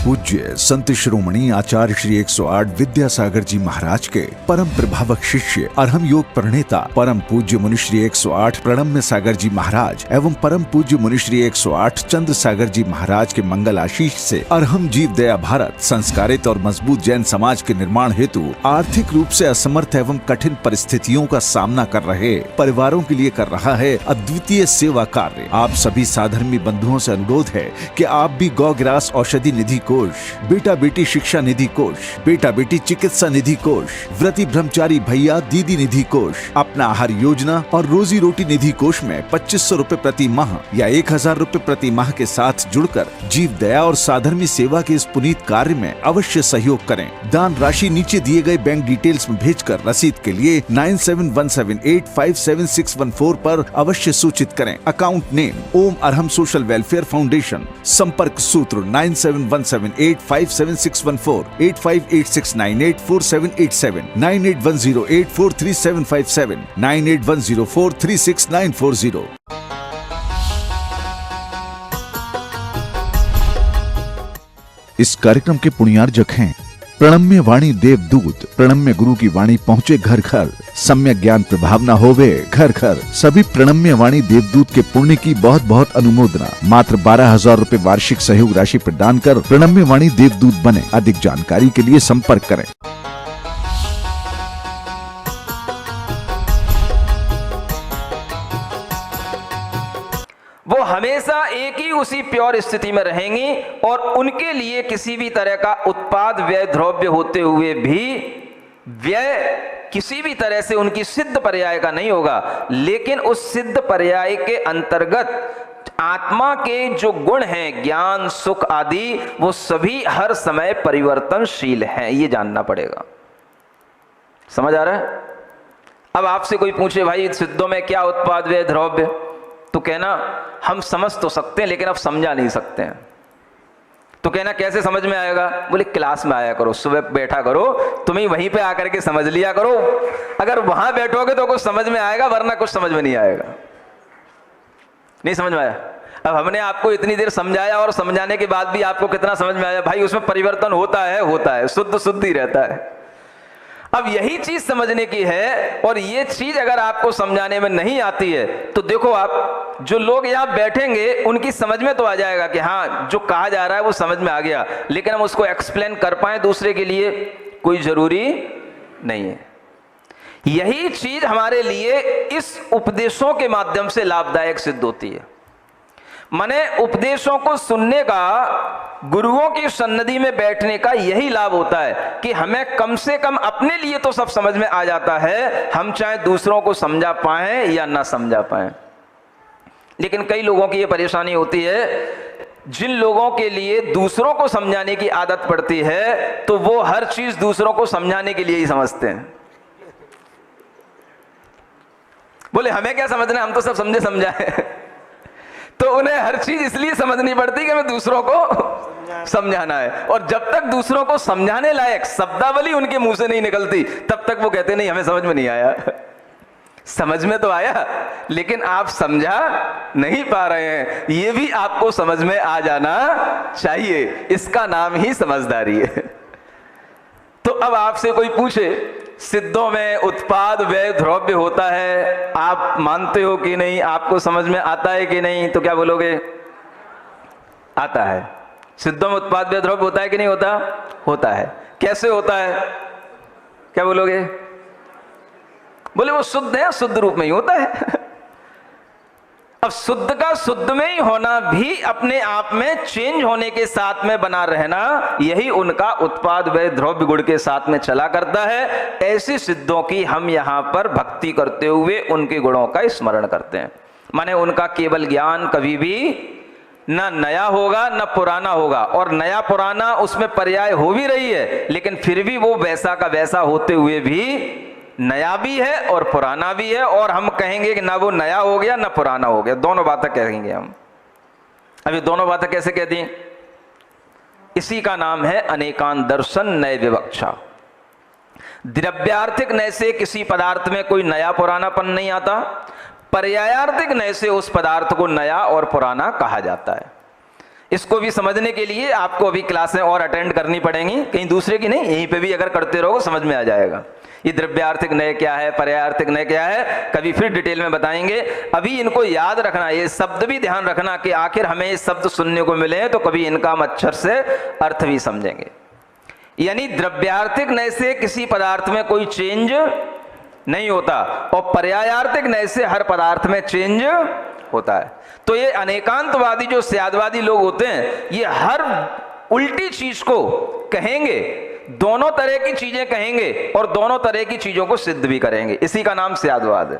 पूज्य संत शिरोमणि आचार्य श्री 108 विद्यासागर जी महाराज के परम प्रभावक शिष्य अरहम योग प्रणेता परम पूज्य मुनि श्री 108 प्रणम्य सागर जी महाराज एवं परम पूज्य मुनि श्री 108 चंद्र सागर जी महाराज के मंगल आशीष से अरहम जीव दया भारत संस्कारित और मजबूत जैन समाज के निर्माण हेतु आर्थिक रूप से असमर्थ एवं कठिन परिस्थितियों का सामना कर रहे परिवारों के लिए कर रहा है अद्वितीय सेवा कार्य। आप सभी साधर्मी बंधुओं से अनुरोध है कि आप भी गौ ग्रास औषधि निधि कोष, बेटा बेटी शिक्षा निधि कोष, बेटा बेटी चिकित्सा निधि कोष, व्रती ब्रह्मचारी भैया दीदी निधि कोष, अपना आहार योजना और रोजी रोटी निधि कोष में 2500 रूपए प्रति माह या 1000 रूपए प्रति माह के साथ जुड़कर जीव दया और साधर्मी सेवा के इस पुनीत कार्य में अवश्य सहयोग करें। दान राशि नीचे दिए गए बैंक डिटेल्स में भेजकर रसीद के लिए 9717857614 पर अवश्य सूचित करें। अकाउंट नेम ओम अरहम सोशल वेलफेयर फाउंडेशन। संपर्क सूत्र 9717857614, 8586984787, 9810843757, 9810436940। इस कार्यक्रम के पुण्यार्जक हैं प्रणम्य वाणी देवदूत। प्रणम्य गुरु की वाणी पहुँचे घर घर, सम्यक ज्ञान प्रभावना होवे घर घर। सभी प्रणम्य वाणी देवदूत के पुण्य की बहुत बहुत अनुमोदना। मात्र 12,000 रूपए वार्षिक सहयोग राशि प्रदान कर प्रणम्य वाणी देवदूत बने। अधिक जानकारी के लिए संपर्क करें। वो हमेशा एक ही उसी प्योर स्थिति में रहेंगी और उनके लिए किसी भी तरह का उत्पाद व्यय द्रव्य होते हुए भी व्यय किसी भी तरह से उनकी सिद्ध पर्याय का नहीं होगा। लेकिन उस सिद्ध पर्याय के अंतर्गत आत्मा के जो गुण हैं, ज्ञान सुख आदि, वो सभी हर समय परिवर्तनशील हैं। ये जानना पड़ेगा। समझ आ रहा है? अब आपसे कोई पूछे भाई सिद्धों में क्या उत्पाद व्यय द्रव्य, तो कहना हम समझ तो सकते हैं लेकिन अब समझा नहीं सकते हैं। तो कहना कैसे समझ में आएगा? बोले क्लास में आया करो, सुबह बैठा करो, तुम्हें वहीं पे आकर के समझ लिया करो। अगर वहां बैठोगे तो कुछ समझ में आएगा, वरना कुछ समझ में नहीं आएगा। नहीं समझ में आया? अब हमने आपको इतनी देर समझाया और समझाने के बाद भी आपको कितना समझ में आया? भाई उसमें परिवर्तन होता है, शुद्ध शुद्ध ही रहता है। अब यही चीज समझने की है और ये चीज अगर आपको समझाने में नहीं आती है तो देखो, आप जो लोग यहाँ बैठेंगे उनकी समझ में तो आ जाएगा कि हाँ जो कहा जा रहा है वो समझ में आ गया, लेकिन हम उसको एक्सप्लेन कर पाए दूसरे के लिए कोई जरूरी नहीं है। यही चीज हमारे लिए इस उपदेशों के माध्यम से लाभदायक सिद्ध होती है। माने उपदेशों को सुनने का, गुरुओं की सन्निधि में बैठने का यही लाभ होता है कि हमें कम से कम अपने लिए तो सब समझ में आ जाता है, हम चाहे दूसरों को समझा पाएं या ना समझा पाएं। लेकिन कई लोगों की ये परेशानी होती है, जिन लोगों के लिए दूसरों को समझाने की आदत पड़ती है तो वो हर चीज दूसरों को समझाने के लिए ही समझते हैं। बोले हमें क्या समझना है, हम तो सब समझे समझाए। तो उन्हें हर चीज इसलिए समझनी पड़ती है कि हमें दूसरों को समझाना है, और जब तक दूसरों को समझाने लायक शब्दावली उनके मुंह से नहीं निकलती तब तक वो कहते नहीं हमें समझ में नहीं आया। समझ में तो आया लेकिन आप समझा नहीं पा रहे हैं, ये भी आपको समझ में आ जाना चाहिए। इसका नाम ही समझदारी है। तो अब आपसे कोई पूछे सिद्धों में उत्पाद व्यय द्रव्य होता है, आप मानते हो कि नहीं, आपको समझ में आता है कि नहीं, तो क्या बोलोगे? आता है। सिद्धों में उत्पाद व्यय द्रव्य होता है कि नहीं होता? होता है। कैसे होता है? क्या बोलोगे? बोले वो शुद्ध है, शुद्ध रूप में ही होता है। अब शुद्ध का शुद्ध में ही होना भी अपने आप में चेंज होने के साथ में बना रहना, यही उनका उत्पाद व्यय द्रव्य गुण के साथ में चला करता है। ऐसी सिद्धों की हम यहाँ पर भक्ति करते हुए उनके गुणों का स्मरण करते हैं। माने उनका केवल ज्ञान कभी भी न नया होगा न पुराना होगा, और नया पुराना उसमें पर्याय हो भी रही है, लेकिन फिर भी वो वैसा का वैसा होते हुए भी नया भी है और पुराना भी है। और हम कहेंगे कि ना वो नया हो गया ना पुराना हो गया, दोनों बातें कहेंगे हम। अभी दोनों बातें कैसे कह दी? इसी का नाम है अनेकांत दर्शन नए विवक्षा। द्रव्यार्थिक नय से किसी पदार्थ में कोई नया पुरानापन नहीं आता, पर्यायार्थिक नय से उस पदार्थ को नया और पुराना कहा जाता है। इसको भी समझने के लिए आपको अभी क्लासें और अटेंड करनी पड़ेंगी, कहीं दूसरे की नहीं, यहीं पे भी अगर करते रहोगे समझ में आ जाएगा। ये द्रव्यार्थिक न्याय क्या है, पर्यायार्थिक न्याय क्या है, कभी फिर डिटेल में बताएंगे। अभी इनको याद रखना, ये शब्द भी ध्यान रखना कि आखिर हमें ये शब्द सुनने को मिले तो कभी इनका हम अक्षर से अर्थ भी समझेंगे। यानी द्रव्यार्थिक न्याय से किसी पदार्थ में कोई चेंज नहीं होता और पर्यायार्थिक न्याय से हर पदार्थ में चेंज होता है। तो ये अनेकांतवादी जो स्यादवादी लोग होते हैं, ये हर उल्टी चीज को कहेंगे, दोनों तरह की चीजें कहेंगे और दोनों तरह की चीजों को सिद्ध भी करेंगे। इसी का नाम स्यादवाद है।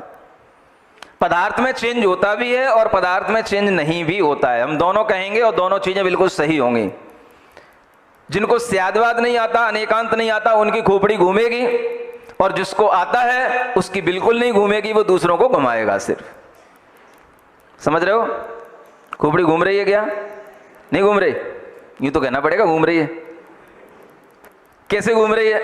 पदार्थ में चेंज होता भी है और पदार्थ में चेंज नहीं भी होता है, हम दोनों कहेंगे और दोनों चीजें बिल्कुल सही होंगी। जिनको स्यादवाद नहीं आता, अनेकांत नहीं आता, उनकी खोपड़ी घूमेगी, और जिसको आता है उसकी बिल्कुल नहीं घूमेगी, वो दूसरों को घुमाएगा सिर्फ। समझ रहे हो? खोपड़ी घूम रही है क्या? नहीं घूम रही? यूं तो कहना पड़ेगा घूम रही है। कैसे घूम रही है?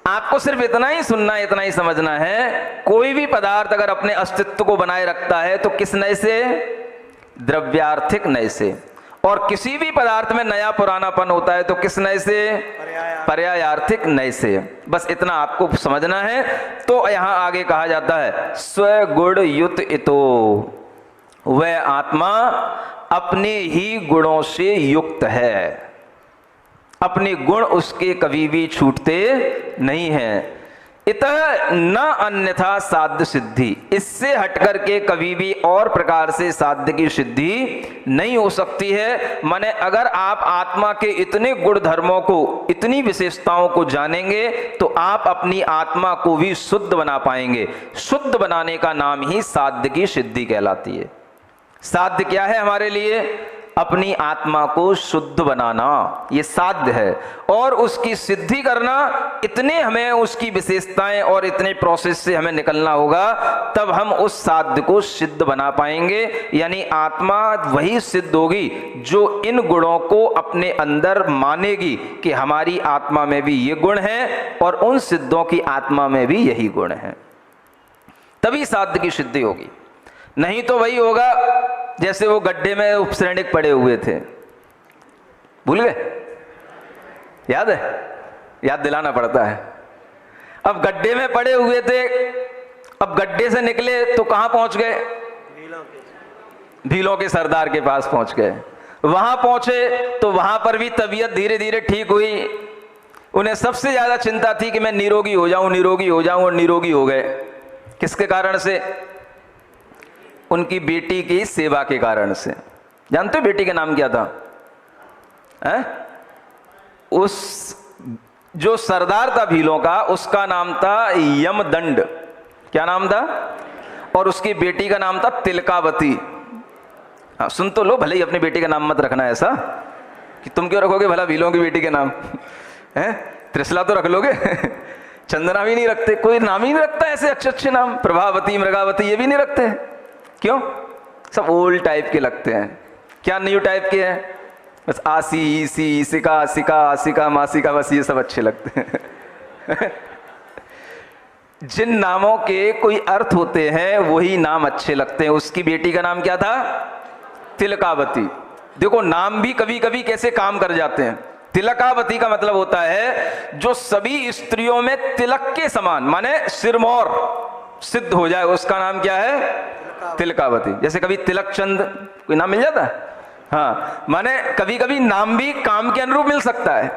आपको सिर्फ इतना ही सुनना, इतना ही समझना है, कोई भी पदार्थ अगर अपने अस्तित्व को बनाए रखता है तो किस नय से? द्रव्यार्थिक नय से। और किसी भी पदार्थ में नया पुरानापन होता है तो किस नय से? पर्यायार्थिक नय से। बस इतना आपको समझना है। तो यहां आगे कहा जाता है स्वगुण युत इतो, वह आत्मा अपने ही गुणों से युक्त है, अपने गुण उसके कभी भी छूटते नहीं हैं। इतः न अन्यथा साध्य सिद्धि, इससे हटकर के कभी भी और प्रकार से साध्य की सिद्धि नहीं हो सकती है। माने अगर आप आत्मा के इतने गुण धर्मों को, इतनी विशेषताओं को जानेंगे तो आप अपनी आत्मा को भी शुद्ध बना पाएंगे। शुद्ध बनाने का नाम ही साध्य की सिद्धि कहलाती है। साध्य क्या है हमारे लिए? अपनी आत्मा को शुद्ध बनाना, ये साध्य है। और उसकी सिद्धि करना, इतने हमें उसकी विशेषताएं और इतने प्रोसेस से हमें निकलना होगा, तब हम उस साध्य को सिद्ध बना पाएंगे। यानी आत्मा वही सिद्ध होगी जो इन गुणों को अपने अंदर मानेगी कि हमारी आत्मा में भी ये गुण हैं और उन सिद्धों की आत्मा में भी यही गुण हैं, तभी साध्य की सिद्धि होगी। नहीं तो वही होगा जैसे वो गड्ढे में उपश्रेणिक पड़े हुए थे, भूल गए? याद है? याद दिलाना पड़ता है। अब गड्ढे में पड़े हुए थे, अब गड्ढे से निकले तो कहां पहुंच गए? भीलों के सरदार के पास पहुंच गए। वहां पहुंचे तो वहां पर भी तबीयत धीरे धीरे ठीक हुई। उन्हें सबसे ज्यादा चिंता थी कि मैं निरोगी हो जाऊं, निरोगी हो जाऊं, और निरोगी हो गए। किसके कारण से? उनकी बेटी की सेवा के कारण से। जानते हो बेटी का नाम क्या था? उस जो सरदार था भीलों का, उसका नाम था यमदंड। क्या नाम था? और उसकी बेटी का नाम था तिलकावती। हाँ, सुन तो लो, भले ही अपनी बेटी का नाम मत रखना ऐसा कि तुम क्यों रखोगे भला भीलों की बेटी के नाम? त्रिशला तो रख लोगे। चंदना भी नहीं रखते, कोई नाम ही नहीं रखता ऐसे अच्छे अच्छे नाम। प्रभावती, मृगावती, ये भी नहीं रखते। क्यों? सब ओल्ड टाइप के लगते हैं। क्या न्यू टाइप के हैं? बस आसी, ईसी, ईसिका, आसिका, आसिका, मासिका, बस ये सब अच्छे लगते हैं। जिन नामों के कोई अर्थ होते हैं वही नाम अच्छे लगते हैं। उसकी बेटी का नाम क्या था? तिलकावती। देखो नाम भी कभी कभी कैसे काम कर जाते हैं। तिलकावती का मतलब होता है जो सभी स्त्रियों में तिलक के समान, माने सिरमौर सिद्ध हो जाए, उसका नाम क्या है? तिलकावती। जैसे कभी तिलक चंद कोई नाम मिल जाता है। हाँ, माने कभी कभी नाम भी काम के अनुरूप मिल सकता है।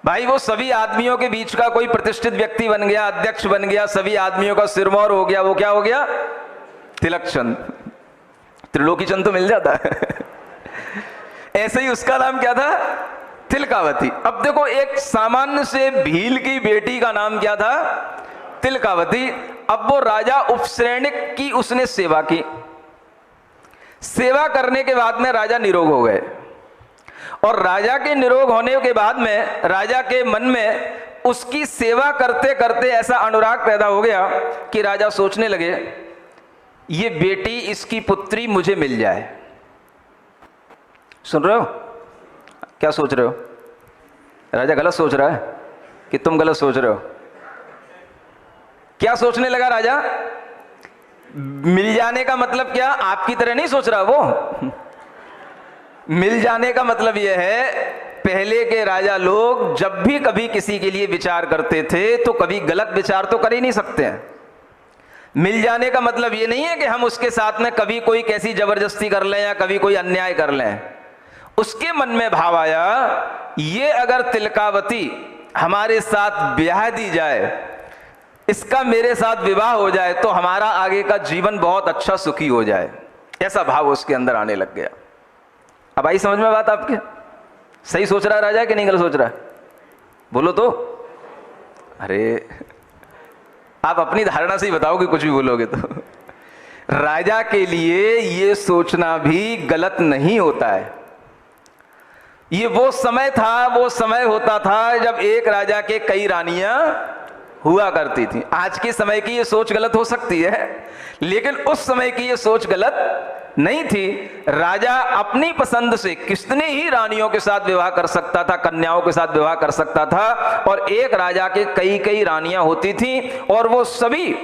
भाई वो सभी आदमियों के बीच का कोई प्रतिष्ठित व्यक्ति बन गया, अध्यक्ष बन गया, सभी आदमियों का सिरमौर हो गया, वो क्या हो गया? तिलक चंद। त्रिलोकी चंद तो मिल जाता है। ऐसे ही उसका नाम क्या था? तिलकावती। अब देखो एक सामान्य से भील की बेटी का नाम क्या था? तिलकावती। अब वो राजा उपश्रेणिक की उसने सेवा की। सेवा करने के बाद में राजा निरोग हो गए, और राजा के निरोग होने के बाद में राजा के मन में उसकी सेवा करते करते ऐसा अनुराग पैदा हो गया कि राजा सोचने लगे ये बेटी, इसकी पुत्री मुझे मिल जाए। सुन रहे हो? क्या सोच रहे हो? राजा गलत सोच रहा है कि तुम गलत सोच रहे हो? क्या सोचने लगा राजा? मिल जाने का मतलब क्या? आपकी तरह नहीं सोच रहा वो। मिल जाने का मतलब यह है, पहले के राजा लोग जब भी कभी किसी के लिए विचार करते थे तो कभी गलत विचार तो कर ही नहीं सकते हैं। मिल जाने का मतलब ये नहीं है कि हम उसके साथ में कभी कोई कैसी जबरदस्ती कर लें या कभी कोई अन्याय कर लें। उसके मन में भाव आया, ये अगर तिलकावती हमारे साथ ब्याह दी जाए, इसका मेरे साथ विवाह हो जाए तो हमारा आगे का जीवन बहुत अच्छा सुखी हो जाए। ऐसा भाव उसके अंदर आने लग गया। अब आई समझ में बात आपके? सही सोच रहा है राजा कि नहीं गलत सोच रहा है? बोलो तो। अरे आप अपनी धारणा से ही बताओ कि कुछ भी बोलोगे तो। राजा के लिए ये सोचना भी गलत नहीं होता है। ये वो समय था, वो समय होता था जब एक राजा के कई रानियां हुआ करती थी। आज के समय की ये सोच गलत हो सकती है, लेकिन उस समय की ये सोच गलत नहीं थी। राजा अपनी पसंद से कितने ही रानियों के साथ विवाह कर सकता था, कन्याओं के साथ विवाह कर सकता था, और एक राजा के कई कई रानियां होती थी और वो सभी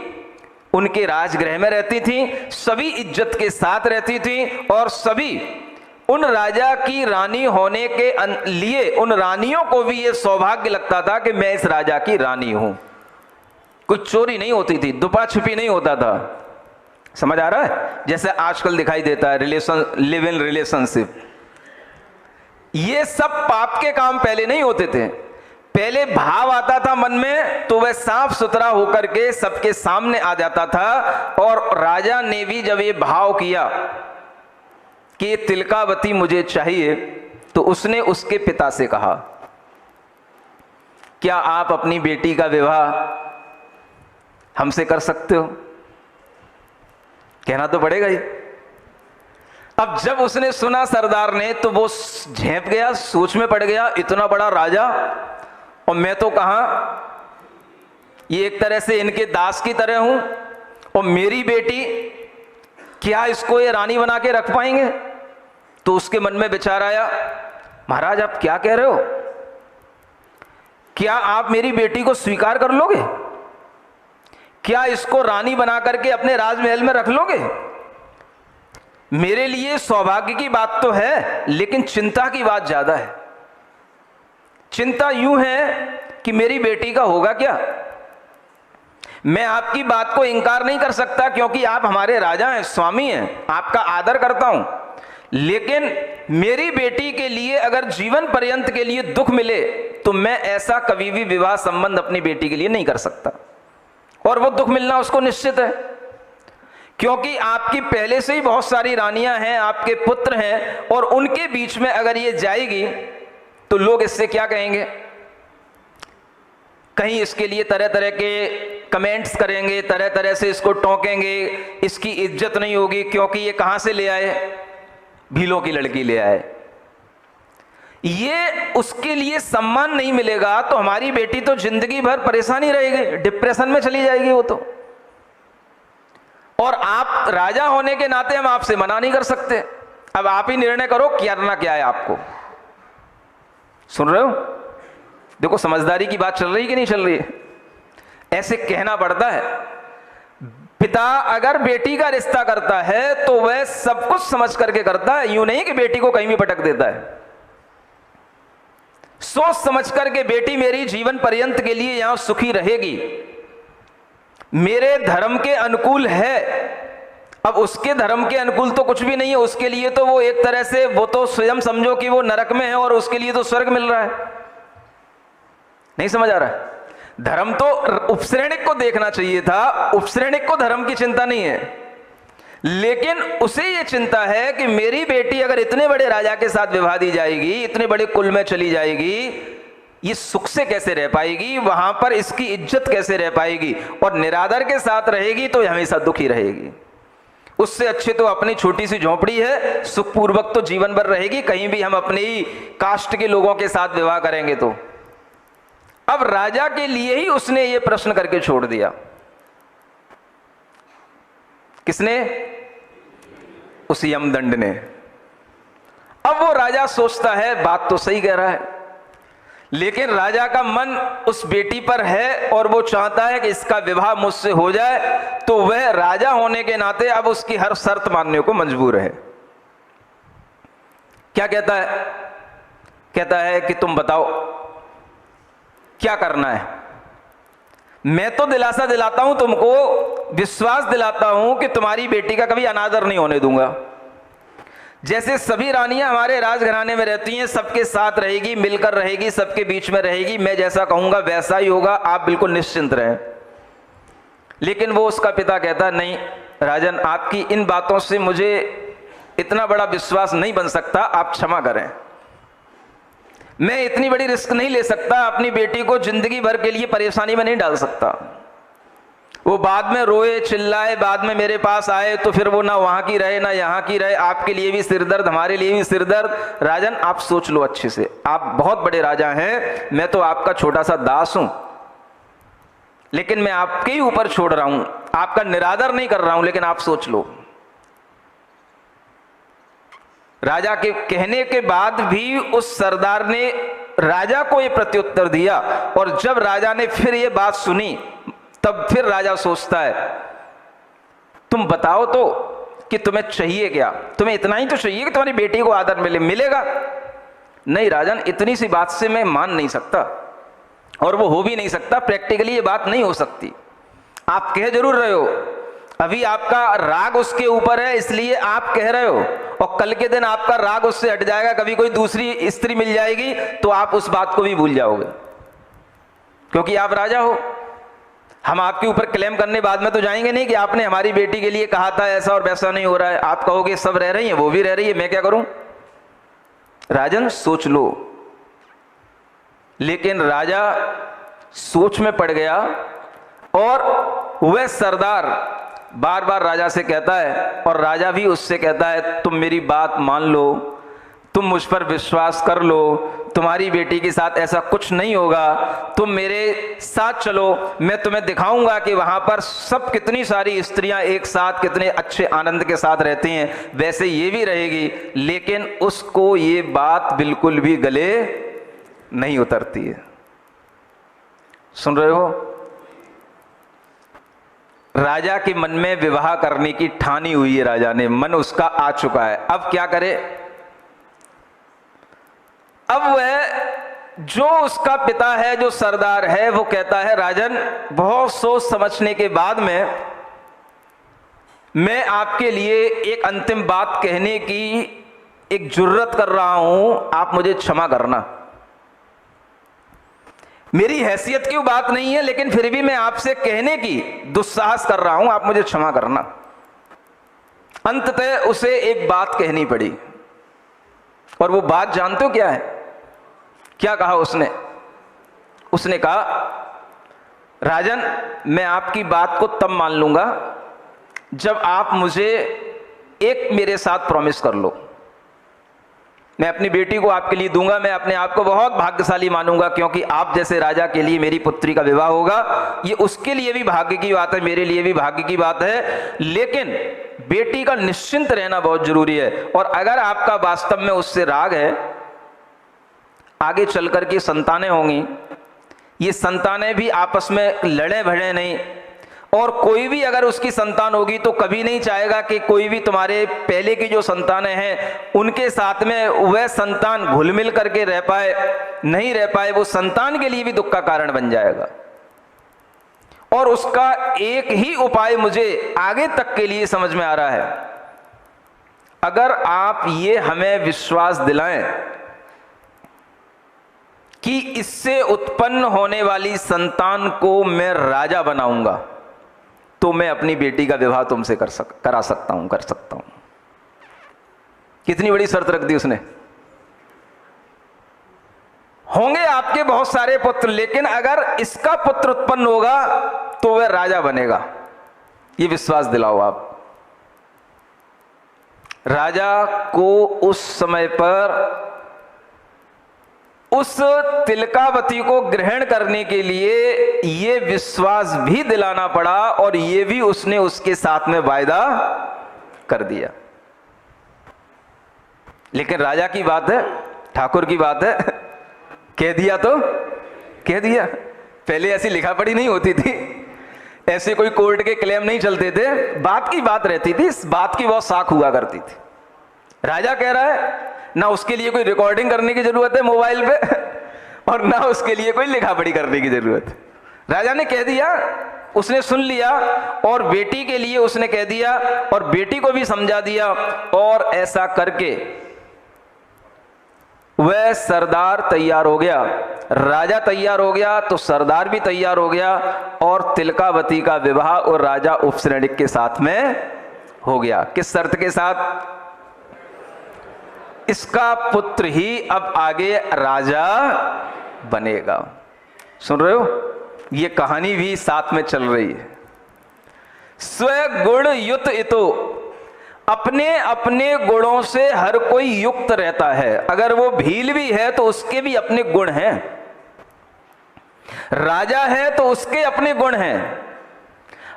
उनके राजगृह में रहती थी, सभी इज्जत के साथ रहती थी, और सभी उन राजा की रानी होने के लिए उन रानियों को भी ये सौभाग्य लगता था कि मैं इस राजा की रानी हूं। कोई चोरी नहीं होती थी, दुपा छिपी नहीं होता था। समझ आ रहा है? जैसे आजकल दिखाई देता है लिव इन रिलेशनशिप। ये सब पाप के काम पहले नहीं होते थे। पहले भाव आता था मन में तो वह साफ सुथरा होकर के सबके सामने आ जाता था। और राजा ने भी जब ये भाव किया कि तिलकावती मुझे चाहिए, तो उसने उसके पिता से कहा, क्या आप अपनी बेटी का विवाह हमसे कर सकते हो? कहना तो पड़ेगा ही। अब जब उसने सुना सरदार ने, तो वो झेप गया, सोच में पड़ गया, इतना बड़ा राजा और मैं तो कहां, ये एक तरह से इनके दास की तरह हूं, और मेरी बेटी, क्या इसको ये रानी बना के रख पाएंगे? तो उसके मन में विचार आया, महाराज आप क्या कह रहे हो? क्या आप मेरी बेटी को स्वीकार कर लोगे? क्या इसको रानी बना करके अपने राजमहल में रख लोगे? मेरे लिए सौभाग्य की बात तो है, लेकिन चिंता की बात ज्यादा है। चिंता यूं है कि मेरी बेटी का होगा क्या। मैं आपकी बात को इंकार नहीं कर सकता, क्योंकि आप हमारे राजा हैं, स्वामी हैं, आपका आदर करता हूं, लेकिन मेरी बेटी के लिए अगर जीवन पर्यंत के लिए दुख मिले तो मैं ऐसा कभी भी विवाह संबंध अपनी बेटी के लिए नहीं कर सकता। और वो दुख मिलना उसको निश्चित है, क्योंकि आपकी पहले से ही बहुत सारी रानियां हैं, आपके पुत्र हैं, और उनके बीच में अगर ये जाएगी तो लोग इससे क्या कहेंगे? कहीं इसके लिए तरह तरह के कमेंट्स करेंगे, तरह तरह से इसको टोकेंगे, इसकी इज्जत नहीं होगी, क्योंकि ये कहां से ले आए? भीलों की लड़की ले आए। ये उसके लिए सम्मान नहीं मिलेगा तो हमारी बेटी तो जिंदगी भर परेशानी रहेगी, डिप्रेशन में चली जाएगी वो तो। और आप राजा होने के नाते हम आपसे मना नहीं कर सकते। अब आप ही निर्णय करो करना क्या है आपको। सुन रहे हो? देखो समझदारी की बात चल रही कि नहीं चल रही है? ऐसे कहना पड़ता है। पिता अगर बेटी का रिश्ता करता है तो वह सब कुछ समझ करके करता है, यूं नहीं कि बेटी को कहीं भी पटक देता है। सोच समझ करके बेटी मेरी जीवन पर्यंत के लिए यहां सुखी रहेगी, मेरे धर्म के अनुकूल है। अब उसके धर्म के अनुकूल तो कुछ भी नहीं है, उसके लिए तो वो एक तरह से वो तो स्वयं समझो कि वो नरक में है और उसके लिए तो स्वर्ग मिल रहा है। नहीं समझ आ रहा है? धर्म तो उपश्रेणिक को देखना चाहिए था, उपश्रेणिक को धर्म की चिंता नहीं है, लेकिन उसे ये चिंता है कि मेरी बेटी अगर इतने बड़े राजा के साथ विवाह दी जाएगी, इतने बड़े कुल में चली जाएगी, ये सुख से कैसे रह पाएगी, वहां पर इसकी इज्जत कैसे रह पाएगी, और निरादर के साथ रहेगी तो हमेशा दुखी रहेगी। उससे अच्छे तो अपनी छोटी सी झोपड़ी है, सुखपूर्वक तो जीवन भर रहेगी, कहीं भी हम अपनी ही कास्ट के लोगों के साथ विवाह करेंगे तो। अब राजा के लिए ही उसने ये प्रश्न करके छोड़ दिया। किसने? उस यमदंड ने। अब वो राजा सोचता है बात तो सही कह रहा है, लेकिन राजा का मन उस बेटी पर है और वो चाहता है कि इसका विवाह मुझसे हो जाए, तो वह राजा होने के नाते अब उसकी हर शर्त मानने को मजबूर है। क्या कहता है? कहता है कि तुम बताओ क्या करना है। मैं तो दिलासा दिलाता हूं तुमको, विश्वास दिलाता हूं कि तुम्हारी बेटी का कभी अनादर नहीं होने दूंगा। जैसे सभी रानियां हमारे राजघराने में रहती हैं, सबके साथ रहेगी, मिलकर रहेगी, सबके बीच में रहेगी, मैं जैसा कहूंगा वैसा ही होगा, आप बिल्कुल निश्चिंत रहें। लेकिन वो उसका पिता कहता नहीं राजन, आपकी इन बातों से मुझे इतना बड़ा विश्वास नहीं बन सकता, आप क्षमा करें। मैं इतनी बड़ी रिस्क नहीं ले सकता, अपनी बेटी को जिंदगी भर के लिए परेशानी में नहीं डाल सकता। वो बाद में रोए चिल्लाए, बाद में मेरे पास आए तो फिर वो ना वहां की रहे ना यहाँ की रहे, आपके लिए भी सिरदर्द, हमारे लिए भी सिरदर्द। राजन आप सोच लो अच्छे से, आप बहुत बड़े राजा हैं, मैं तो आपका छोटा सा दास हूं, लेकिन मैं आपके ही ऊपर छोड़ रहा हूं, आपका निरादर नहीं कर रहा हूं, लेकिन आप सोच लो। राजा के कहने के बाद भी उस सरदार ने राजा को यह प्रत्युत्तर दिया, और जब राजा ने फिर यह बात सुनी तब फिर राजा सोचता है तुम बताओ तो कि तुम्हें चाहिए क्या, तुम्हें इतना ही तो चाहिए कि तुम्हारी बेटी को आदर मिलेगा। नहीं राजन, इतनी सी बात से मैं मान नहीं सकता, और वो हो भी नहीं सकता, प्रैक्टिकली ये बात नहीं हो सकती। आप कह जरूर रहे हो, अभी आपका राग उसके ऊपर है इसलिए आप कह रहे हो, और कल के दिन आपका राग उससे हट जाएगा, कभी कोई दूसरी स्त्री मिल जाएगी तो आप उस बात को भी भूल जाओगे, क्योंकि आप राजा हो। हम आपके ऊपर क्लेम करने बाद में तो जाएंगे नहीं कि आपने हमारी बेटी के लिए कहा था ऐसा और वैसा नहीं हो रहा है। आप कहोगे सब रह रही हैं, वो भी रह रही है, मैं क्या करूं। राजन सोच लो। लेकिन राजा सोच में पड़ गया, और वह सरदार बार बार राजा से कहता है, और राजा भी उससे कहता है तुम मेरी बात मान लो, तुम मुझ पर विश्वास कर लो, तुम्हारी बेटी के साथ ऐसा कुछ नहीं होगा, तुम मेरे साथ चलो, मैं तुम्हें दिखाऊंगा कि वहां पर सब कितनी सारी स्त्रियां एक साथ कितने अच्छे आनंद के साथ रहती हैं, वैसे ये भी रहेगी। लेकिन उसको ये बात बिल्कुल भी गले नहीं उतरती है। सुन रहे हो? राजा के मन में विवाह करने की ठानी हुई है, राजा ने, मन उसका आ चुका है। अब क्या करे? अब वह जो उसका पिता है, जो सरदार है, वो कहता है राजन बहुत सोच समझने के बाद में मैं आपके लिए एक अंतिम बात कहने की एक जुर्रत कर रहा हूं, आप मुझे क्षमा करना। मेरी हैसियत की बात नहीं है, लेकिन फिर भी मैं आपसे कहने की दुस्साहस कर रहा हूं, आप मुझे क्षमा करना। अंततः उसे एक बात कहनी पड़ी, और वो बात जानते हो क्या है? क्या कहा उसने? उसने कहा राजन मैं आपकी बात को तब मान लूंगा जब आप मुझे एक मेरे साथ प्रॉमिस कर लो, मैं अपनी बेटी को आपके लिए दूंगा, मैं अपने आप को बहुत भाग्यशाली मानूंगा, क्योंकि आप जैसे राजा के लिए मेरी पुत्री का विवाह होगा। ये उसके लिए भी भाग्य की बात है, मेरे लिए भी भाग्य की बात है, लेकिन बेटी का निश्चिंत रहना बहुत जरूरी है। और अगर आपका वास्तव में उससे राग है, आगे चलकर की संतानें होंगी, ये संतानें भी आपस में लड़े भड़े नहीं, और कोई भी अगर उसकी संतान होगी तो कभी नहीं चाहेगा कि कोई भी तुम्हारे पहले की जो संतानें हैं उनके साथ में वह संतान घुल मिल करके रह पाए, नहीं रह पाए, वो संतान के लिए भी दुख का कारण बन जाएगा। और उसका एक ही उपाय मुझे आगे तक के लिए समझ में आ रहा है, अगर आप ये हमें विश्वास दिलाएं कि इससे उत्पन्न होने वाली संतान को मैं राजा बनाऊंगा, तो मैं अपनी बेटी का विवाह तुमसे कर सकता हूं। कितनी बड़ी शर्त रख दी उसने। होंगे आपके बहुत सारे पुत्र, लेकिन अगर इसका पुत्र उत्पन्न होगा तो वह राजा बनेगा, ये विश्वास दिलाओ आप। राजा को उस समय पर उस तिलकावती को ग्रहण करने के लिए ये विश्वास भी दिलाना पड़ा, और ये भी उसने उसके साथ में वायदा कर दिया। लेकिन राजा की बात है, ठाकुर की बात है, कह दिया तो कह दिया। पहले ऐसी लिखा पढ़ी नहीं होती थी, ऐसे कोई कोर्ट के क्लेम नहीं चलते थे, बात की बात रहती थी, इस बात की बहुत साख हुआ करती थी। राजा कह रहा है ना उसके लिए कोई रिकॉर्डिंग करने की जरूरत है मोबाइल पे और ना उसके लिए कोई लिखा पढ़ी करने की जरूरत है। राजा ने कह दिया, उसने सुन लिया, और बेटी के लिए उसने कह दिया और बेटी को भी समझा दिया, और ऐसा करके वह सरदार तैयार हो गया, राजा तैयार हो गया तो सरदार भी तैयार हो गया, और तिलकावती का विवाह और राजा उपसैनिक के साथ में हो गया। किस शर्त के साथ? इसका पुत्र ही अब आगे राजा बनेगा। सुन रहे हो? ये कहानी भी साथ में चल रही है। स्व गुण युत इतो, अपने अपने गुणों से हर कोई युक्त रहता है। अगर वो भील भी है तो उसके भी अपने गुण हैं, राजा है तो उसके अपने गुण हैं।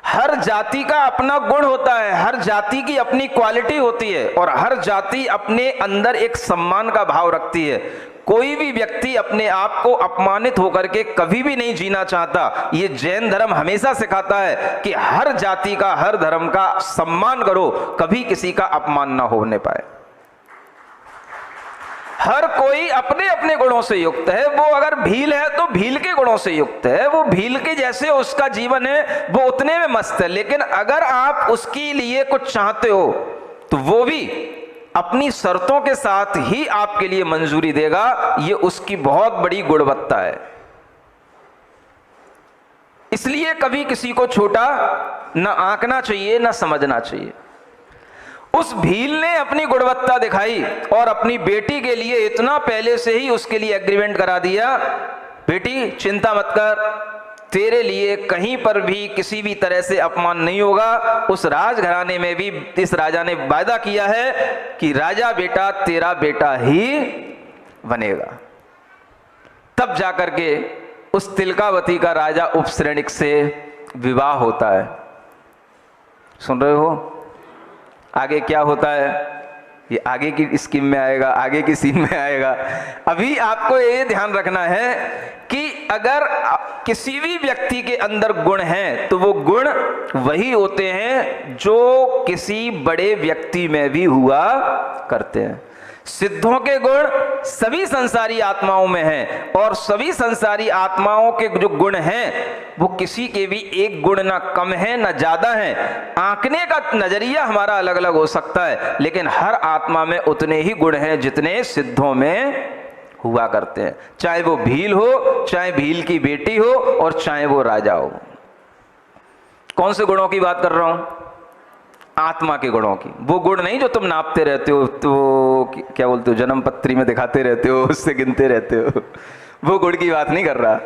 हर जाति का अपना गुण होता है, हर जाति की अपनी क्वालिटी होती है, और हर जाति अपने अंदर एक सम्मान का भाव रखती है। कोई भी व्यक्ति अपने आप को अपमानित होकर के कभी भी नहीं जीना चाहता। ये जैन धर्म हमेशा सिखाता है कि हर जाति का, हर धर्म का सम्मान करो, कभी किसी का अपमान ना होने पाए। हर कोई अपने अपने गुणों से युक्त है। वो अगर भील है तो भील के गुणों से युक्त है, वो भील के जैसे उसका जीवन है, वो उतने में मस्त है। लेकिन अगर आप उसके लिए कुछ चाहते हो तो वो भी अपनी शर्तों के साथ ही आपके लिए मंजूरी देगा। ये उसकी बहुत बड़ी गुणवत्ता है। इसलिए कभी किसी को छोटा ना आंकना चाहिए, ना समझना चाहिए। उस भील ने अपनी गुणवत्ता दिखाई और अपनी बेटी के लिए इतना पहले से ही उसके लिए एग्रीमेंट करा दिया, बेटी चिंता मत कर, तेरे लिए कहीं पर भी किसी भी तरह से अपमान नहीं होगा। उस राजघराने में भी इस राजा ने वायदा किया है कि राजा बेटा तेरा बेटा ही बनेगा। तब जाकर के उस तिलकावती का राजा उपसैनिक से विवाह होता है। सुन रहे हो? आगे क्या होता है ये आगे की स्कीम में आएगा, आगे की सीन में आएगा। अभी आपको ये ध्यान रखना है कि अगर किसी भी व्यक्ति के अंदर गुण हैं तो वो गुण वही होते हैं जो किसी बड़े व्यक्ति में भी हुआ करते हैं। सिद्धों के गुण सभी संसारी आत्माओं में हैं, और सभी संसारी आत्माओं के जो गुण हैं वो किसी के भी एक गुण ना कम है ना ज्यादा है। आंकने का नजरिया हमारा अलग अलग हो सकता है, लेकिन हर आत्मा में उतने ही गुण हैं जितने सिद्धों में हुआ करते हैं। चाहे वो भील हो, चाहे भील की बेटी हो, और चाहे वो राजा हो। कौन से गुणों की बात कर रहा हूं? आत्मा के गुणों की। वो गुण नहीं जो तुम नापते रहते हो, तो क्या बोलते हो, जन्म पत्री में दिखाते रहते हो, उससे गिनते रहते हो। वो गुण की बात नहीं कर रहा।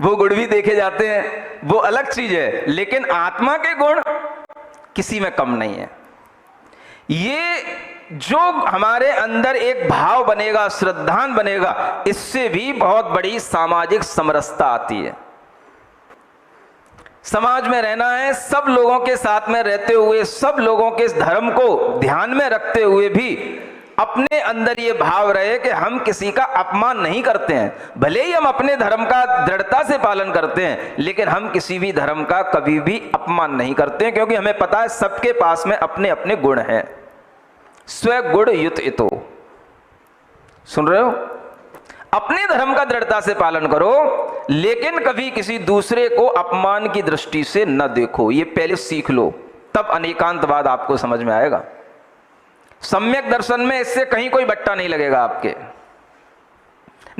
वो गुण भी देखे जाते हैं, वो अलग चीज है, लेकिन आत्मा के गुण किसी में कम नहीं है। ये जो हमारे अंदर एक भाव बनेगा, श्रद्धान बनेगा, इससे भी बहुत बड़ी सामाजिक समरसता आती है। समाज में रहना है, सब लोगों के साथ में रहते हुए, सब लोगों के धर्म को ध्यान में रखते हुए भी अपने अंदर ये भाव रहे कि हम किसी का अपमान नहीं करते हैं। भले ही हम अपने धर्म का दृढ़ता से पालन करते हैं, लेकिन हम किसी भी धर्म का कभी भी अपमान नहीं करते हैं, क्योंकि हमें पता है सबके पास में अपने अपने गुण हैं। स्व गुण युत इतो। सुन रहे हो? अपने धर्म का दृढ़ता से पालन करो, लेकिन कभी किसी दूसरे को अपमान की दृष्टि से न देखो। ये पहले सीख लो, तब अनेकांतवाद आपको समझ में आएगा। सम्यक दर्शन में इससे कहीं कोई बट्टा नहीं लगेगा आपके।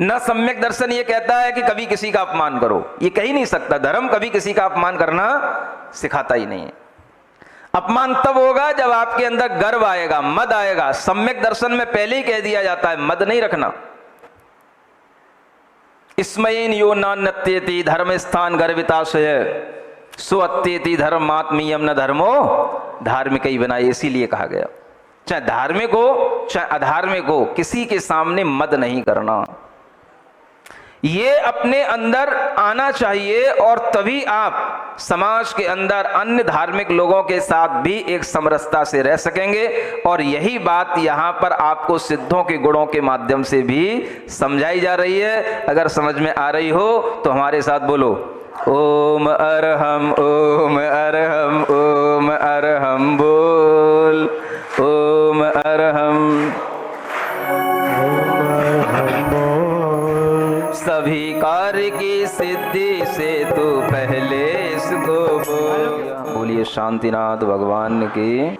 न सम्यक दर्शन ये कहता है कि कभी किसी का अपमान करो, ये कह ही नहीं सकता। धर्म कभी किसी का अपमान करना सिखाता ही नहीं है। अपमान तब होगा जब आपके अंदर गर्व आएगा, मद आएगा। सम्यक दर्शन में पहले ही कह दिया जाता है मद नहीं रखना। स्मयेन यो नान्यत्येति धर्म स्थान गर्विताशय स्वत्येति धर्मात्मीयम न धर्मो धार्मिक ही बनाए। इसीलिए कहा गया चाहे धार्मिक हो चाहे अधार्मिक हो, किसी के सामने मद नहीं करना। ये अपने अंदर आना चाहिए, और तभी आप समाज के अंदर अन्य धार्मिक लोगों के साथ भी एक समरसता से रह सकेंगे। और यही बात यहाँ पर आपको सिद्धों के गुणों के माध्यम से भी समझाई जा रही है। अगर समझ में आ रही हो तो हमारे साथ बोलो ओम अरहम ओम अरहम ओम अरहम बोल ओम अरहम। सभी कार्य की सिद्धि से तू पहले इसको बोल। बोलिए शांतिनाथ भगवान की।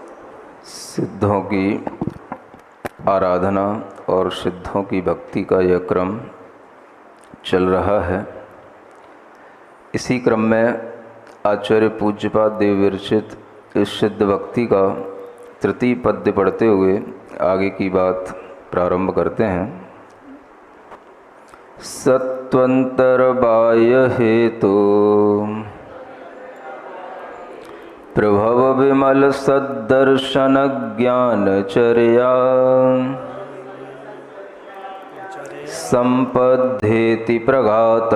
सिद्धों की आराधना और सिद्धों की भक्ति का यह क्रम चल रहा है। इसी क्रम में आचार्य पूज्यपाद देव विरचित इस सिद्ध भक्ति का तृतीय पद्य पढ़ते हुए आगे की बात प्रारंभ करते हैं। सत्वंतर बाह्य हेतु प्रभव विमल सद्दर्शन ज्ञानचर्या संपद्येति प्रघात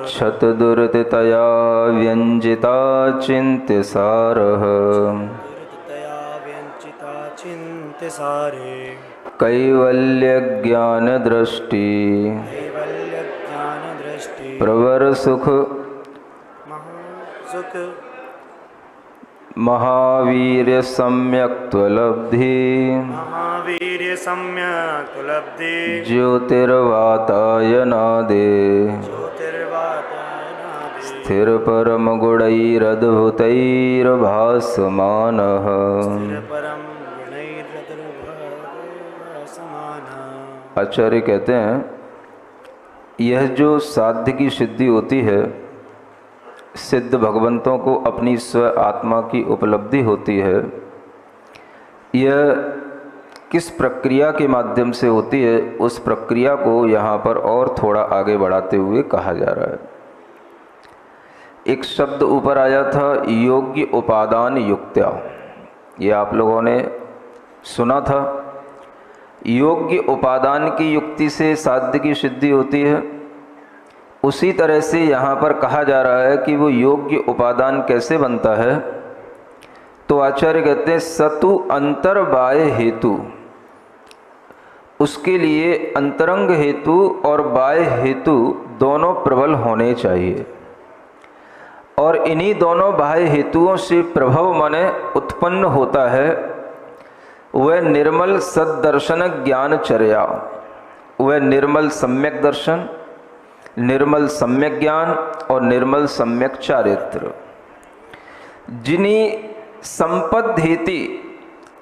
क्षतदुरितया व्यंजिता चिन्त्यसारः कैवल्य ज्ञान दृष्टि प्रवर सुख महावीर्य सम्यक्त्वलब्धि ज्योतिर्वातायनादे स्थिर परम गुणैरद्भुतैर्भासमानः। आचार्य कहते हैं यह जो साध्य की सिद्धि होती है, सिद्ध भगवंतों को अपनी स्व आत्मा की उपलब्धि होती है, यह किस प्रक्रिया के माध्यम से होती है, उस प्रक्रिया को यहाँ पर और थोड़ा आगे बढ़ाते हुए कहा जा रहा है। एक शब्द ऊपर आया था योग्य उपादान युक्त्या, ये आप लोगों ने सुना था। योग्य उपादान की युक्ति से साध्य की सिद्धि होती है। उसी तरह से यहाँ पर कहा जा रहा है कि वो योग्य उपादान कैसे बनता है। तो आचार्य कहते हैं सतु अंतर बाह्य हेतु, उसके लिए अंतरंग हेतु और बाह्य हेतु दोनों प्रबल होने चाहिए। और इन्हीं दोनों बाह्य हेतुओं से प्रभव माने उत्पन्न होता है वह निर्मल सद्दर्शन ज्ञानचर्या, वह निर्मल सम्यक दर्शन, निर्मल सम्यक ज्ञान और निर्मल सम्यक चारित्र। जिन्हीं संपद हेति,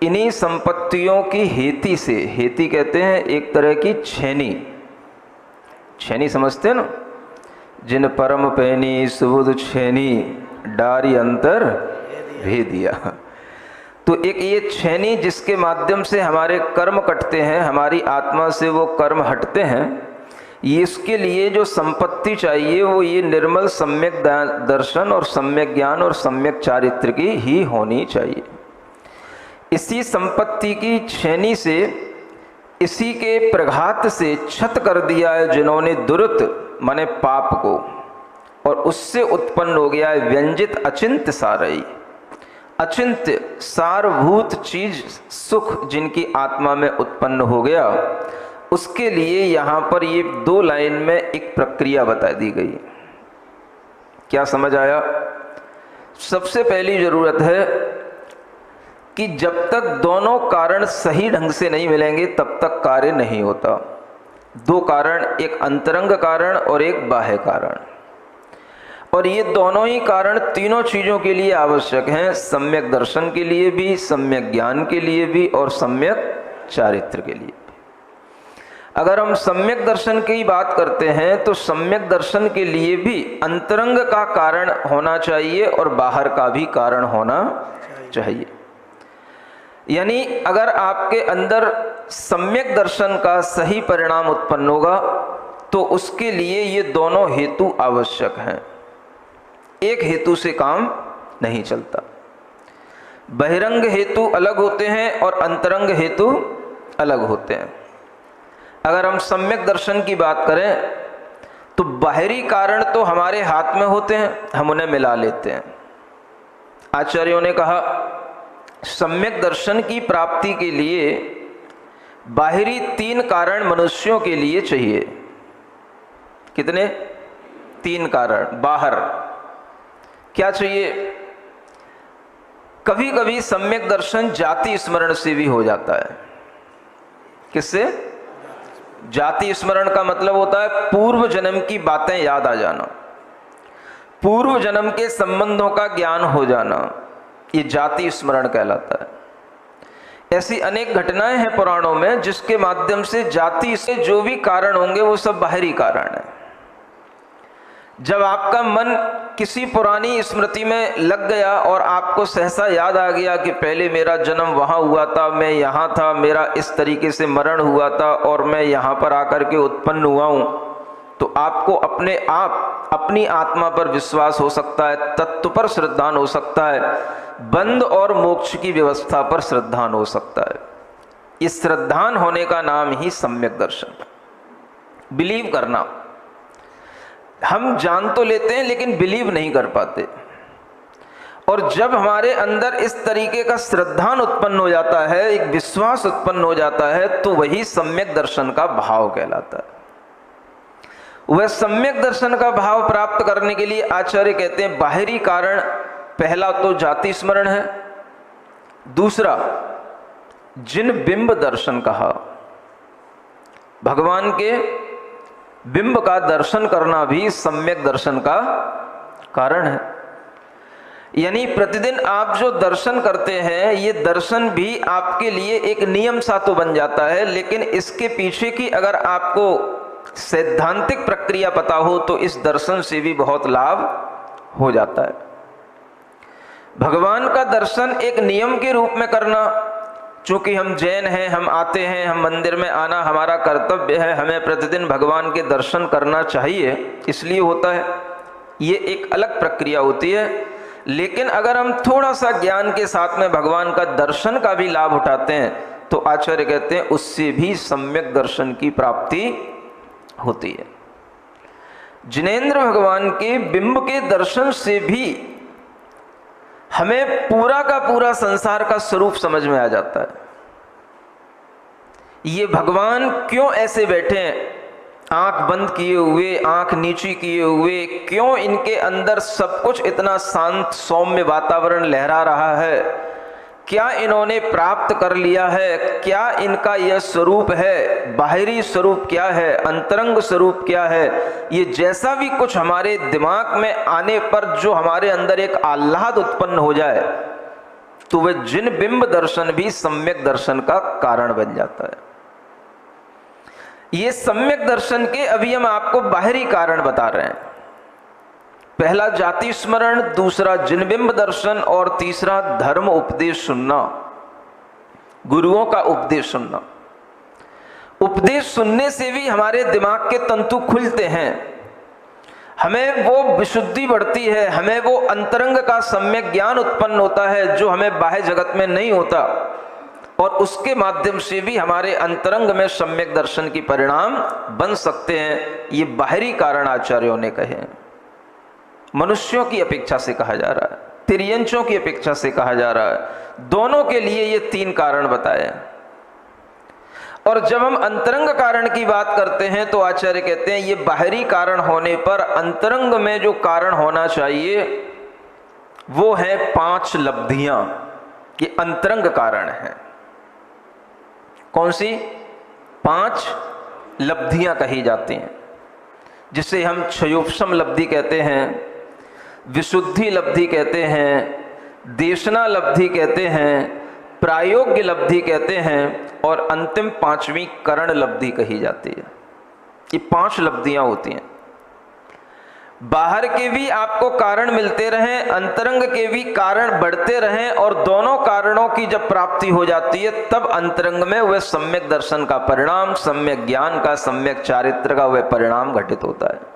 इन्हीं संपत्तियों की हेति से, हेति कहते हैं एक तरह की छेनी, छेनी समझते हैं ना, जिन परम पैनी सुबुध छेनी डारी अंतर भेदिया। तो एक ये छेनी जिसके माध्यम से हमारे कर्म कटते हैं, हमारी आत्मा से वो कर्म हटते हैं, ये इसके लिए जो संपत्ति चाहिए वो ये निर्मल सम्यक दर्शन और सम्यक ज्ञान और सम्यक चारित्र की ही होनी चाहिए। इसी संपत्ति की छेनी से, इसी के प्रघात से क्षत कर दिया है जिन्होंने दुरित माने पाप को, और उससे उत्पन्न हो गया है व्यंजित अचिंत्य सारई, अचिंत्य सारभूत चीज सुख जिनकी आत्मा में उत्पन्न हो गया। उसके लिए यहाँ पर ये दो लाइन में एक प्रक्रिया बता दी गई। क्या समझ आया? सबसे पहली जरूरत है कि जब तक दोनों कारण सही ढंग से नहीं मिलेंगे तब तक कार्य नहीं होता। दो कारण, एक अंतरंग कारण और एक बाह्य कारण, और ये दोनों ही कारण तीनों चीजों के लिए आवश्यक हैं, सम्यक दर्शन के लिए भी, सम्यक ज्ञान के लिए भी और सम्यक चारित्र के लिए। अगर हम सम्यक दर्शन की बात करते हैं तो सम्यक दर्शन के लिए भी अंतरंग का कारण होना चाहिए और बाहर का भी कारण होना चाहिए। यानी अगर आपके अंदर सम्यक दर्शन का सही परिणाम उत्पन्न होगा तो उसके लिए ये दोनों हेतु आवश्यक हैं। एक हेतु से काम नहीं चलता। बहिरंग हेतु अलग होते हैं और अंतरंग हेतु अलग होते हैं। अगर हम सम्यक दर्शन की बात करें तो बाहरी कारण तो हमारे हाथ में होते हैं, हम उन्हें मिला लेते हैं। आचार्यों ने कहा सम्यक दर्शन की प्राप्ति के लिए बाहरी तीन कारण मनुष्यों के लिए चाहिए। कितने? तीन कारण बाहर। क्या चाहिए? कभी कभी सम्यक दर्शन जाति स्मरण से भी हो जाता है। किससे? जाति स्मरण का मतलब होता है पूर्व जन्म की बातें याद आ जाना, पूर्व जन्म के संबंधों का ज्ञान हो जाना, ये जाति स्मरण कहलाता है। ऐसी अनेक घटनाएं हैं पुराणों में जिसके माध्यम से जाति से जो भी कारण होंगे वो सब बाहरी कारण है। जब आपका मन किसी पुरानी स्मृति में लग गया और आपको सहसा याद आ गया कि पहले मेरा जन्म वहाँ हुआ था, मैं यहाँ था, मेरा इस तरीके से मरण हुआ था और मैं यहाँ पर आकर के उत्पन्न हुआ हूँ, तो आपको अपने आप अपनी आत्मा पर विश्वास हो सकता है, तत्व पर श्रद्धान हो सकता है, बंध और मोक्ष की व्यवस्था पर श्रद्धान हो सकता है। इस श्रद्धान होने का नाम ही सम्यक दर्शन, बिलीव करना। हम जान तो लेते हैं लेकिन बिलीव नहीं कर पाते, और जब हमारे अंदर इस तरीके का श्रद्धान उत्पन्न हो जाता है, एक विश्वास उत्पन्न हो जाता है, तो वही सम्यक दर्शन का भाव कहलाता है। वह सम्यक दर्शन का भाव प्राप्त करने के लिए आचार्य कहते हैं बाहरी कारण, पहला तो जाति स्मरण है, दूसरा जिन बिंब दर्शन कहा, भगवान के बिंब का दर्शन करना भी सम्यक दर्शन का कारण है। यानी प्रतिदिन आप जो दर्शन करते हैं, ये दर्शन भी आपके लिए एक नियम सा तो बन जाता है, लेकिन इसके पीछे की अगर आपको सैद्धांतिक प्रक्रिया पता हो तो इस दर्शन से भी बहुत लाभ हो जाता है। भगवान का दर्शन एक नियम के रूप में करना, चूंकि हम जैन हैं, हम आते हैं, हम मंदिर में आना हमारा कर्तव्य है, हमें प्रतिदिन भगवान के दर्शन करना चाहिए, इसलिए होता है, ये एक अलग प्रक्रिया होती है। लेकिन अगर हम थोड़ा सा ज्ञान के साथ में भगवान का दर्शन का भी लाभ उठाते हैं तो आचार्य कहते हैं उससे भी सम्यक दर्शन की प्राप्ति होती है। जिनेंद्र भगवान के बिंब के दर्शन से भी हमें पूरा का पूरा संसार का स्वरूप समझ में आ जाता है। ये भगवान क्यों ऐसे बैठे हैं, आंख बंद किए हुए, आंख नीची किए हुए, क्यों इनके अंदर सब कुछ इतना शांत सौम्य वातावरण लहरा रहा है, क्या इन्होंने प्राप्त कर लिया है, क्या इनका यह स्वरूप है, बाहरी स्वरूप क्या है, अंतरंग स्वरूप क्या है, ये जैसा भी कुछ हमारे दिमाग में आने पर जो हमारे अंदर एक आह्लाद उत्पन्न हो जाए, तो वह जिन बिंब दर्शन भी सम्यक दर्शन का कारण बन जाता है। ये सम्यक दर्शन के अभी हम आपको बाहरी कारण बता रहे हैं। पहला जाति स्मरण, दूसरा जिनबिंब दर्शन और तीसरा धर्म उपदेश सुनना, गुरुओं का उपदेश सुनना। उपदेश सुनने से भी हमारे दिमाग के तंतु खुलते हैं, हमें वो विशुद्धि बढ़ती है, हमें वो अंतरंग का सम्यक ज्ञान उत्पन्न होता है जो हमें बाह्य जगत में नहीं होता, और उसके माध्यम से भी हमारे अंतरंग में सम्यक दर्शन की परिणाम बन सकते हैं। ये बाहरी कारण आचार्यों ने कहे। मनुष्यों की अपेक्षा से कहा जा रहा है, तिर्यंचों की अपेक्षा से कहा जा रहा है, दोनों के लिए ये तीन कारण बताए। और जब हम अंतरंग कारण की बात करते हैं तो आचार्य कहते हैं ये बाहरी कारण होने पर अंतरंग में जो कारण होना चाहिए वो है 5 लब्धियां, ये अंतरंग कारण है। कौन सी 5 लब्धियां कही जाती हैं, जिसे हम क्षयोपशम लब्धि कहते हैं, विशुद्धि लब्धि कहते हैं, देशना लब्धि कहते हैं, प्रायोग्य लब्धि कहते हैं, और अंतिम 5वीं करण लब्धि कही जाती है। ये 5 लब्धियां होती हैं। बाहर के भी आपको कारण मिलते रहें, अंतरंग के भी कारण बढ़ते रहें, और दोनों कारणों की जब प्राप्ति हो जाती है तब अंतरंग में वह सम्यक दर्शन का परिणाम, सम्यक ज्ञान का, सम्यक चारित्र का वह परिणाम घटित होता है।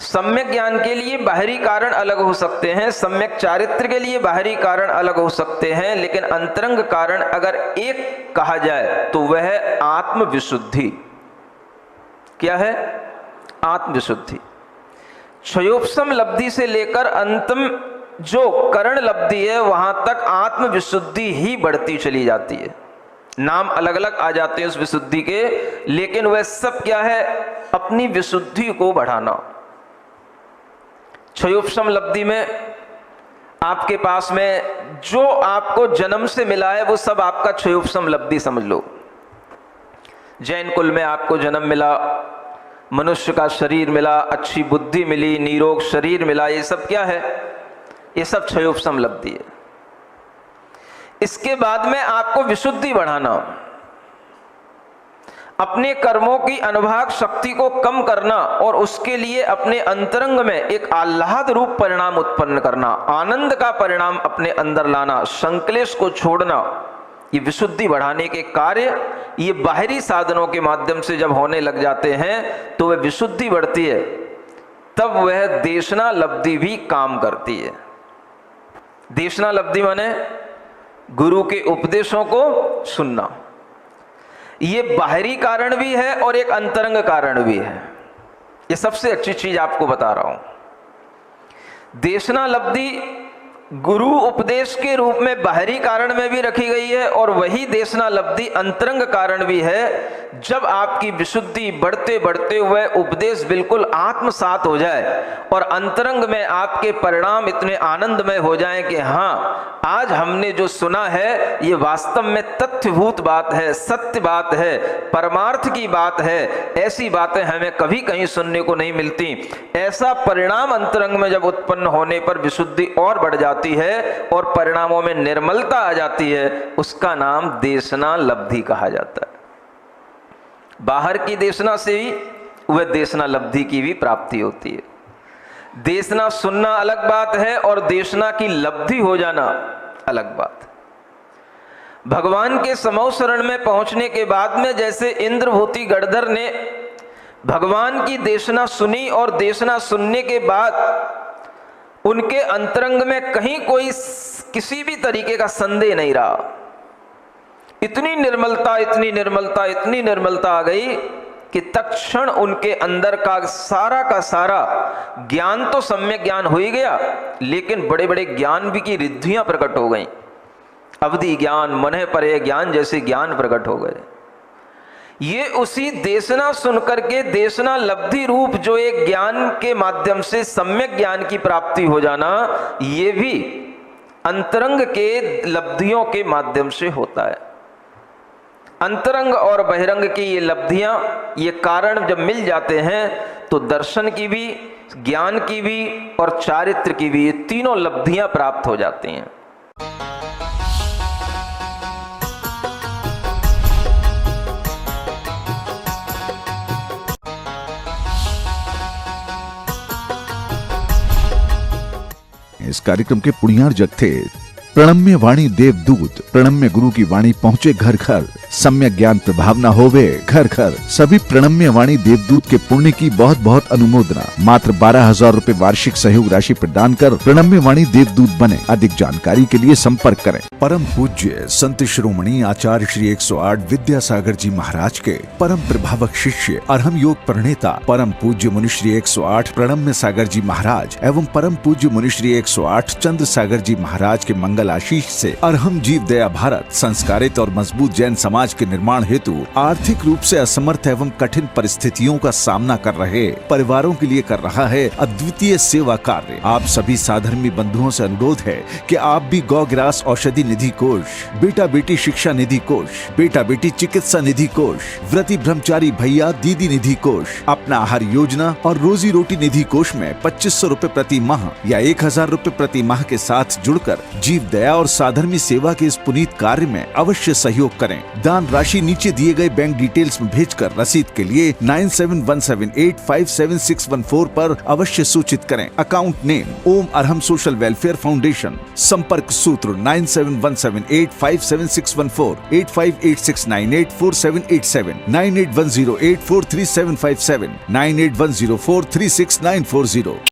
सम्यक ज्ञान के लिए बाहरी कारण अलग हो सकते हैं, सम्यक चारित्र के लिए बाहरी कारण अलग हो सकते हैं, लेकिन अंतरंग कारण अगर एक कहा जाए तो वह है आत्मविशुद्धि। क्या है? आत्मविशुद्धि। क्षयोपशम लब्धि से लेकर अंतिम जो करण लब्धि है वहां तक आत्मविशुद्धि ही बढ़ती चली जाती है। नाम अलग अलग आ जाते हैं उस विशुद्धि के, लेकिन वह सब क्या है? अपनी विशुद्धि को बढ़ाना। क्षयोपशम लब्धि में आपके पास में जो आपको जन्म से मिला है वो सब आपका क्षयोपशम लब्धि समझ लो। जैन कुल में आपको जन्म मिला, मनुष्य का शरीर मिला, अच्छी बुद्धि मिली, निरोग शरीर मिला, ये सब क्या है? ये सब क्षयोपशम लब्धि है। इसके बाद में आपको विशुद्धि बढ़ाना, अपने कर्मों की अनुभाग शक्ति को कम करना और उसके लिए अपने अंतरंग में एक आह्लाद रूप परिणाम उत्पन्न करना, आनंद का परिणाम अपने अंदर लाना, संक्लेश को छोड़ना, ये विशुद्धि बढ़ाने के कार्य ये बाहरी साधनों के माध्यम से जब होने लग जाते हैं तो वह विशुद्धि बढ़ती है, तब वह देशना लब्धि भी काम करती है। देशना लब्धि माने गुरु के उपदेशों को सुनना, ये बाहरी कारण भी है और एक अंतरंग कारण भी है। ये सबसे अच्छी चीज आपको बता रहा हूं। देशना लब्धि गुरु उपदेश के रूप में बाहरी कारण में भी रखी गई है और वही देशना लब्धि अंतरंग कारण भी है। जब आपकी विशुद्धि बढ़ते बढ़ते हुए उपदेश बिल्कुल आत्मसात हो जाए और अंतरंग में आपके परिणाम इतने आनंदमय हो जाएं कि हाँ, आज हमने जो सुना है ये वास्तव में तथ्यभूत बात है, सत्य बात है, परमार्थ की बात है, ऐसी बातें हमें कभी कहीं सुनने को नहीं मिलती। ऐसा परिणाम अंतरंग में जब उत्पन्न होने पर विशुद्धि और बढ़ जाती है और परिणामों में निर्मलता आ जाती है, उसका नाम देशना लब्धि कहा जाता है। बाहर की देशना से ही वह देशना लब्धि की भी प्राप्ति होती है। देशना सुनना अलग बात है और देशना की लब्धि हो जाना अलग बात। भगवान के समौ शरण में पहुंचने के बाद में जैसे इंद्रभूति गणधर ने भगवान की देशना सुनी और देशना सुनने के बाद उनके अंतरंग में कहीं कोई किसी भी तरीके का संदेह नहीं रहा। इतनी निर्मलता, इतनी निर्मलता, इतनी निर्मलता आ गई कि तत्क्षण उनके अंदर का सारा ज्ञान तो सम्यक ज्ञान हो ही गया, लेकिन बड़े बड़े ज्ञान भी की रिद्धियां प्रकट हो गईं। अवधि ज्ञान, मने परे ज्ञान जैसे ज्ञान प्रकट हो गए। ये उसी देशना सुनकर के देशना लब्धि रूप जो एक ज्ञान के माध्यम से सम्यक ज्ञान की प्राप्ति हो जाना, ये भी अंतरंग के लब्धियों के माध्यम से होता है। अंतरंग और बहिरंग की ये लब्धियां, ये कारण जब मिल जाते हैं तो दर्शन की भी, ज्ञान की भी और चारित्र की भी, ये तीनों लब्धियां प्राप्त हो जाती हैं। इस कार्यक्रम के पुण्यार जग थे प्रणम्य वाणी देवदूत। प्रणम्य गुरु की वाणी पहुँचे घर घर, सम्यक ज्ञान प्रभावना होवे घर घर। सभी प्रणम्य वाणी देवदूत के पुण्य की बहुत बहुत अनुमोदना। मात्र 12,000 रुपए वार्षिक सहयोग राशि प्रदान कर प्रणम्य वाणी देवदूत बने। अधिक जानकारी के लिए संपर्क करें। परम पूज्य संत शिरोमणि आचार्य श्री 108 विद्यासागर जी महाराज के परम प्रभावक शिष्य अरहम योग प्रणेता परम पूज्य मुनि श्री 108 प्रणम्य सागर जी महाराज एवं परम पूज्य मुनि श्री 108 चंद्र सागर जी महाराज के मंगल आशीष से अरहम जीव दया भारत संस्कारित और मजबूत जैन समाज के निर्माण हेतु आर्थिक रूप से असमर्थ एवं कठिन परिस्थितियों का सामना कर रहे परिवारों के लिए कर रहा है अद्वितीय सेवा कार्य। आप सभी साधर्मी बंधुओं से अनुरोध है कि आप भी गौग्रास औषधि निधि कोष, बेटा बेटी शिक्षा निधि कोष, बेटा बेटी चिकित्सा निधि कोष, व्रती ब्रह्मचारी भैया दीदी निधि कोष, अपना आहार योजना और रोजी रोटी निधि कोष में 2500 रुपए प्रति माह या 1000 रुपए प्रति माह के साथ जुड़कर जीव दया और साधर्मी सेवा के इस पुनीत कार्य में अवश्य सहयोग करें। दान राशि नीचे दिए गए बैंक डिटेल्स में भेजकर रसीद के लिए 9717857614 पर अवश्य सूचित करें। अकाउंट नेम ओम अरहम सोशल वेलफेयर फाउंडेशन। संपर्क सूत्र 9717857614, 8586984787, 9810843757, 9810436940।